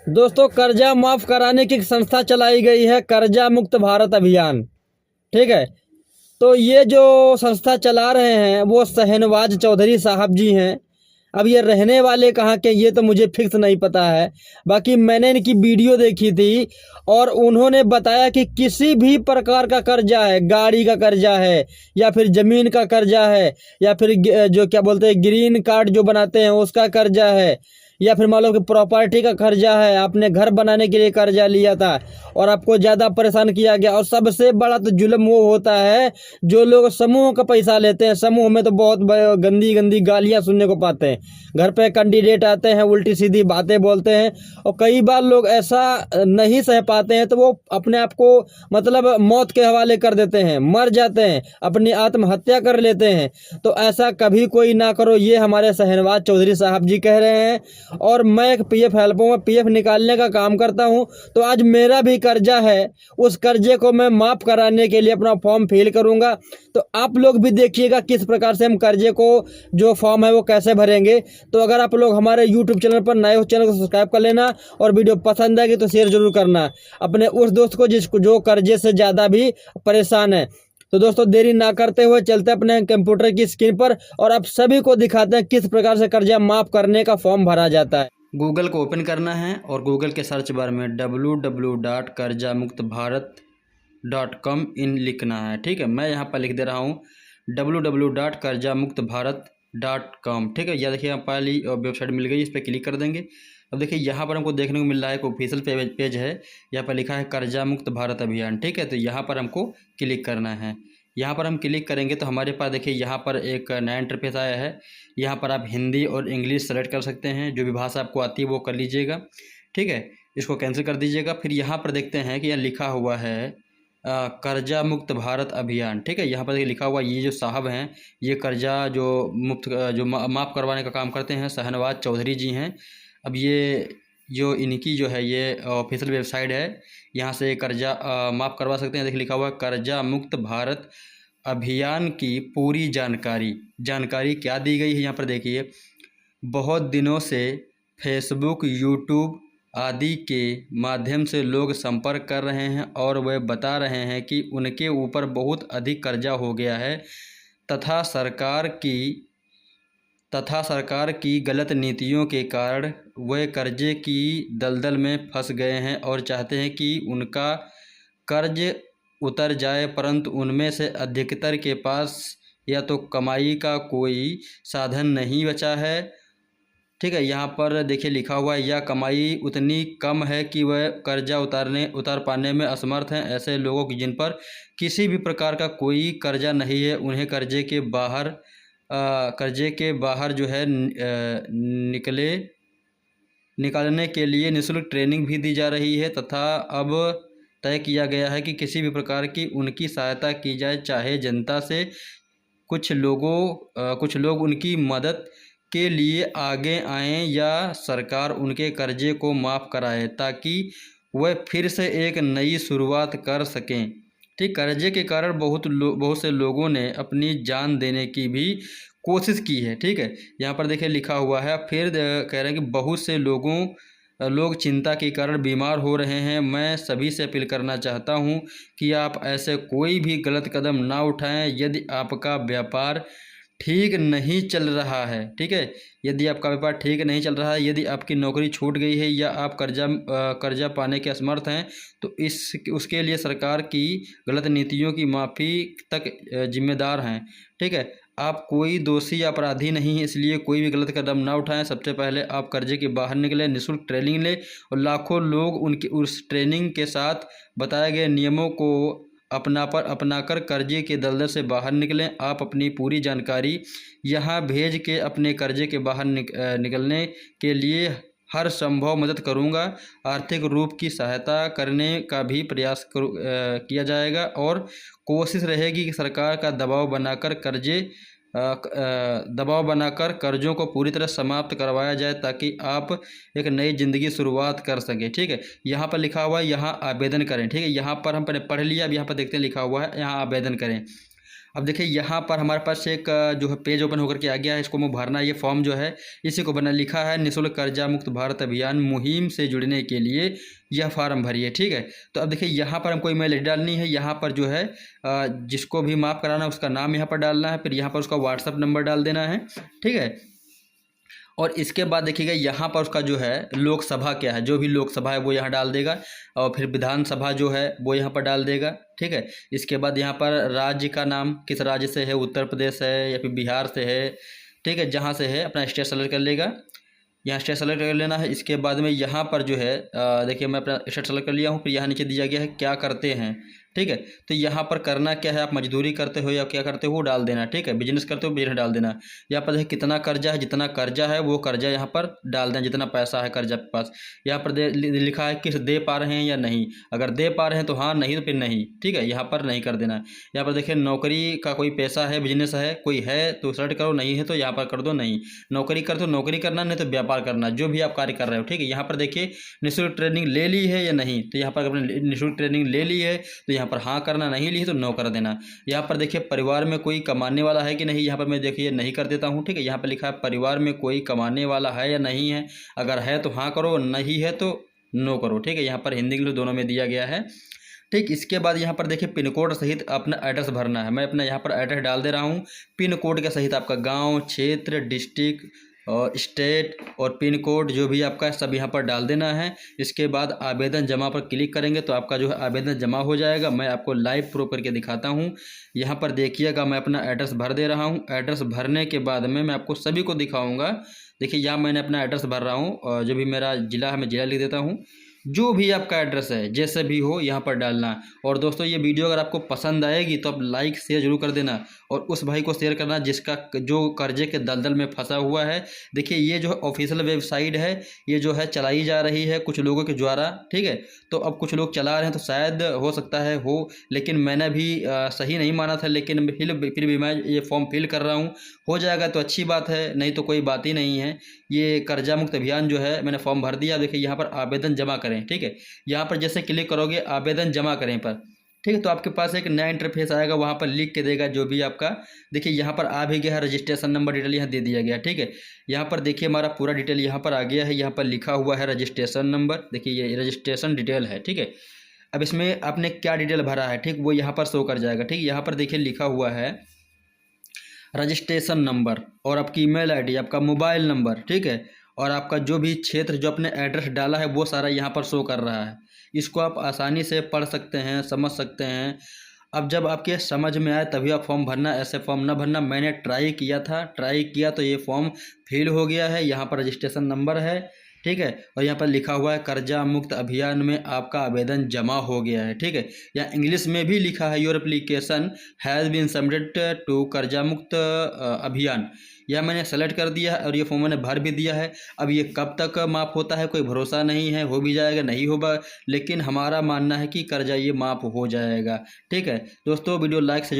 दोस्तों, कर्जा माफ कराने की एक संस्था चलाई गई है, कर्जा मुक्त भारत अभियान। ठीक है। तो ये जो संस्था चला रहे हैं वो शहनवाज चौधरी साहब जी हैं। अब ये रहने वाले कहाँ के ये तो मुझे फिक्स नहीं पता है। बाकी मैंने इनकी वीडियो देखी थी और उन्होंने बताया कि किसी भी प्रकार का कर्जा है, गाड़ी का कर्जा है या फिर ज़मीन का कर्जा है या फिर जो क्या बोलते हैं ग्रीन कार्ड जो बनाते हैं उसका कर्जा है या फिर मान लो कि प्रॉपर्टी का कर्जा है, आपने घर बनाने के लिए कर्जा लिया था और आपको ज़्यादा परेशान किया गया। और सबसे बड़ा तो जुल्म वो होता है जो लोग समूह का पैसा लेते हैं। समूह में तो बहुत गंदी गंदी गालियां सुनने को पाते हैं। घर पे कैंडिडेट आते हैं, उल्टी सीधी बातें बोलते हैं और कई बार लोग ऐसा नहीं सह पाते हैं तो वो अपने आप को मतलब मौत के हवाले कर देते हैं, मर जाते हैं, अपनी आत्महत्या कर लेते हैं। तो ऐसा कभी कोई ना करो, ये हमारे शहनवाज चौधरी साहब जी कह रहे हैं। और मैं एक पीएफ हेल्पर में पीएफ निकालने का काम करता हूं। तो आज मेरा भी कर्जा है, उस कर्जे को मैं माफ़ कराने के लिए अपना फॉर्म फिल करूंगा। तो आप लोग भी देखिएगा किस प्रकार से हम कर्जे को जो फॉर्म है वो कैसे भरेंगे। तो अगर आप लोग हमारे यूट्यूब चैनल पर नए हो, चैनल को सब्सक्राइब कर लेना और वीडियो पसंद आएगी तो शेयर जरूर करना अपने उस दोस्त को जिसको जो कर्जे से ज़्यादा भी परेशान है। तो दोस्तों, देरी ना करते हुए चलते अपने कंप्यूटर की स्क्रीन पर और आप सभी को दिखाते हैं किस प्रकार से कर्जा माफ करने का फॉर्म भरा जाता है। गूगल को ओपन करना है और गूगल के सर्च बार में www.karjamuktbharat.com इन लिखना है। ठीक है, मैं यहाँ पर लिख दे रहा हूँ www.karjamuktbharat.com। ठीक है, यह देखिए पहली वेबसाइट मिल गई, इस पर क्लिक कर देंगे। अब देखिए यहाँ पर हमको देखने को मिल रहा है एक ऑफिशियल पेज है, यहाँ पर लिखा है कर्जा मुक्त भारत अभियान। ठीक है, तो यहाँ पर हमको क्लिक करना है। यहाँ पर हम क्लिक करेंगे तो हमारे पास देखिए यहाँ पर एक नया इंटरफेस आया है। यहाँ पर आप हिंदी और इंग्लिश सेलेक्ट कर सकते हैं, जो भी भाषा आपको आती है वो कर लीजिएगा। ठीक है, इसको कैंसिल कर दीजिएगा। फिर यहाँ पर देखते हैं कि यहाँ लिखा हुआ है कर्जा मुक्त भारत अभियान। ठीक है, यहाँ पर लिखा हुआ ये जो साहब हैं ये कर्जा जो मुक्त जो माफ़ करवाने का काम करते हैं शहनवाज चौधरी जी हैं। अब ये जो इनकी जो है ये ऑफिशियल वेबसाइट है, यहाँ से कर्जा माफ़ करवा सकते हैं। देखिए लिखा हुआ है कर्जा मुक्त भारत अभियान की पूरी जानकारी क्या दी गई है। यहाँ पर देखिए बहुत दिनों से फेसबुक, यूट्यूब आदि के माध्यम से लोग संपर्क कर रहे हैं और वे बता रहे हैं कि उनके ऊपर बहुत अधिक कर्जा हो गया है तथा सरकार की गलत नीतियों के कारण वे कर्जे की दलदल में फंस गए हैं और चाहते हैं कि उनका कर्ज उतर जाए, परंतु उनमें से अधिकतर के पास या तो कमाई का कोई साधन नहीं बचा है। ठीक है, यहाँ पर देखिए लिखा हुआ है यह कमाई उतनी कम है कि वह कर्जा उतार पाने में असमर्थ हैं। ऐसे लोगों की जिन पर किसी भी प्रकार का कोई कर्जा नहीं है उन्हें कर्जे के बाहर जो है निकालने के लिए निःशुल्क ट्रेनिंग भी दी जा रही है तथा अब तय किया गया है कि किसी भी प्रकार की उनकी सहायता की जाए, चाहे जनता से। कुछ लोग उनकी मदद के लिए आगे आएं या सरकार उनके कर्जे को माफ़ कराए ताकि वह फिर से एक नई शुरुआत कर सकें। ठीक, कर्जे के कारण बहुत से लोगों ने अपनी जान देने की भी कोशिश की है। ठीक है, यहाँ पर देखिए लिखा हुआ है फिर कह रहे हैं कि बहुत से लोग चिंता के कारण बीमार हो रहे हैं। मैं सभी से अपील करना चाहता हूं कि आप ऐसे कोई भी गलत कदम ना उठाएं। यदि आपका व्यापार ठीक नहीं चल रहा है, ठीक है, यदि आपका व्यापार ठीक नहीं चल रहा है, यदि आपकी नौकरी छूट गई है या आप कर्जा पाने के असमर्थ हैं, तो उसके लिए सरकार की गलत नीतियों की माफ़ी तक जिम्मेदार हैं। ठीक है, आप कोई दोषी या अपराधी नहीं है, इसलिए कोई भी गलत कदम ना उठाएं। सबसे पहले आप कर्जे के बाहर निकलें, निःशुल्क ट्रेनिंग लें और लाखों लोग उनकी उस ट्रेनिंग के साथ बताए गए नियमों को अपनाकर कर्जे के दलदल से बाहर निकलें। आप अपनी पूरी जानकारी यहाँ भेज के अपने कर्जे के बाहर निकलने के लिए हर संभव मदद करूँगा। आर्थिक रूप की सहायता करने का भी प्रयास किया जाएगा और कोशिश रहेगी कि सरकार का दबाव बनाकर कर्जों को पूरी तरह समाप्त करवाया जाए ताकि आप एक नई ज़िंदगी शुरुआत कर सकें। ठीक है, यहाँ पर लिखा हुआ है यहाँ आवेदन करें। ठीक है, यहाँ पर हम पहले पढ़ लिया, अब यहाँ पर देखते हैं लिखा हुआ है यहाँ आवेदन करें। अब देखिए यहाँ पर हमारे पास एक जो है पेज ओपन होकर के आ गया है, इसको मैं भरना है। ये फॉर्म जो है इसी को भरना, लिखा है निःशुल्क कर्जा मुक्त भारत अभियान मुहिम से जुड़ने के लिए यह फार्म भरिए, ठीक है। तो अब देखिए यहाँ पर हमको ईमेल डालनी है, यहाँ पर जो है जिसको भी माफ़ कराना है उसका नाम यहाँ पर डालना है, फिर यहाँ पर उसका व्हाट्सअप नंबर डाल देना है, ठीक है। और इसके बाद देखिएगा यहाँ पर उसका जो है लोकसभा क्या है, जो भी लोकसभा है वो यहाँ डाल देगा, और फिर विधानसभा जो है वो यहाँ पर डाल देगा, ठीक है। इसके बाद यहाँ पर राज्य का नाम, किस राज्य से है, उत्तर प्रदेश है या फिर बिहार से है, ठीक है, जहाँ से है अपना स्टेट सेलेक्ट कर लेगा, यहाँ स्टेट सेलेक्ट कर लेना है। इसके बाद में यहाँ पर जो है देखिए मैं अपना स्टेट सेलेक्ट कर लिया हूँ, फिर यहाँ नीचे दिया गया है क्या करते हैं, ठीक है। तो यहाँ पर करना क्या है, आप मजदूरी करते हो या क्या करते हो वो डाल देना, ठीक है। बिजनेस करते हो बिजनेस डाल देना। यहाँ पर देखिए कितना कर्जा है, जितना कर्जा है वो कर्जा यहाँ पर डाल दें, जितना पैसा है कर्जा के पास। यहाँ पर लिखा है किस दे पा रहे हैं या नहीं, अगर दे पा रहे हैं तो हाँ, नहीं तो फिर नहीं, ठीक है। यहाँ पर नहीं कर देना। यहाँ पर देखिए नौकरी का कोई पैसा है, बिजनेस है, कोई है तो सेलेक्ट करो, नहीं है तो यहाँ पर कर दो नहीं। नौकरी कर तो नौकरी करना, नहीं तो व्यापार करना, जो भी आप कार्य कर रहे हो, ठीक है। यहाँ पर देखिए निःशुल्क ट्रेनिंग ले ली है या नहीं, तो यहाँ पर अपने निःशुल्क ट्रेनिंग ले ली है तो यहाँ पर हाँ करना, नहीं ली है तो नो कर देना। यहाँ पर देखिए परिवार में कोई कमाने वाला है कि नहीं, यहाँ पर मैं देखिए नहीं कर देता हूँ, ठीक है। यहाँ पर लिखा है परिवार में कोई कमाने वाला है या नहीं है, अगर है तो हाँ करो, नहीं है तो नो करो, ठीक है। यहाँ पर हिंदी इंग्लिश दोनों में दिया गया है, ठीक। इसके बाद यहाँ पर देखिए पिन कोड सहित अपना एड्रेस भरना है। मैं अपना यहाँ पर एड्रेस डाल दे रहा हूँ, पिन कोड के सहित आपका गांव, क्षेत्र, डिस्ट्रिक्ट और स्टेट और पिन कोड जो भी आपका सब यहाँ पर डाल देना है। इसके बाद आवेदन जमा पर क्लिक करेंगे तो आपका जो है आवेदन जमा हो जाएगा। मैं आपको लाइव प्रूफ करके दिखाता हूँ। यहाँ पर देखिएगा मैं अपना एड्रेस भर दे रहा हूँ। एड्रेस भरने के बाद में मैं आपको सभी को दिखाऊँगा। देखिए यहाँ मैंने अपना एड्रेस भर रहा हूँ, और जो भी मेरा ज़िला है मैं ज़िला लिख देता हूँ। जो भी आपका एड्रेस है जैसे भी हो यहाँ पर डालना। और दोस्तों ये वीडियो अगर आपको पसंद आएगी तो आप लाइक शेयर जरूर कर देना, और उस भाई को शेयर करना जिसका जो कर्जे के दलदल में फंसा हुआ है। देखिए ये जो है ऑफिशियल वेबसाइट है, ये जो है चलाई जा रही है कुछ लोगों के द्वारा, ठीक है। तो अब कुछ लोग चला रहे हैं तो शायद हो सकता है हो, लेकिन मैंने भी सही नहीं माना था, लेकिन फिर भी मैं ये फॉर्म फिल कर रहा हूँ। हो जाएगा तो अच्छी बात है, नहीं तो कोई बात ही नहीं है। ये कर्जा मुक्त अभियान जो है मैंने फॉर्म भर दिया। देखिए यहाँ पर आवेदन जमा करें, ठीक है। यहाँ पर जैसे क्लिक करोगे आवेदन जमा करें पर, ठीक है, तो आपके पास एक नया इंटरफेस आएगा, वहाँ पर लिख के देगा जो भी आपका। देखिए यहाँ पर आ भी गया है, रजिस्ट्रेशन नंबर डिटेल यहाँ दे दिया गया, ठीक है। यहाँ पर देखिए हमारा पूरा डिटेल यहाँ पर आ गया है। यहाँ पर लिखा हुआ है रजिस्ट्रेशन नंबर, देखिए ये रजिस्ट्रेशन डिटेल है, ठीक है। अब इसमें आपने क्या डिटेल भरा है, ठीक, वो यहाँ पर शो कर जाएगा, ठीक। यहाँ पर देखिए लिखा हुआ है रजिस्ट्रेशन नंबर और आपकी ईमेल आईडी, आपका मोबाइल नंबर, ठीक है, और आपका जो भी क्षेत्र जो आपने एड्रेस डाला है वो सारा यहाँ पर शो कर रहा है। इसको आप आसानी से पढ़ सकते हैं, समझ सकते हैं। अब जब आपके समझ में आए तभी आप फॉर्म भरना, ऐसे फॉर्म ना भरना। मैंने ट्राई किया था, ट्राई किया तो ये फॉर्म फिल हो गया है। यहाँ पर रजिस्ट्रेशन नंबर है, ठीक है, और यहाँ पर लिखा हुआ है कर्जा मुक्त अभियान में आपका आवेदन जमा हो गया है, ठीक है। यहाँ इंग्लिश में भी लिखा है your application has been submitted to कर्जा मुक्त अभियान। यह मैंने सेलेक्ट कर दिया है और ये फॉर्म मैंने भर भी दिया है। अब ये कब तक माफ़ होता है कोई भरोसा नहीं है, हो भी जाएगा नहीं होगा, लेकिन हमारा मानना है कि कर्जा ये माफ़ हो जाएगा, ठीक है। दोस्तों वीडियो लाइक से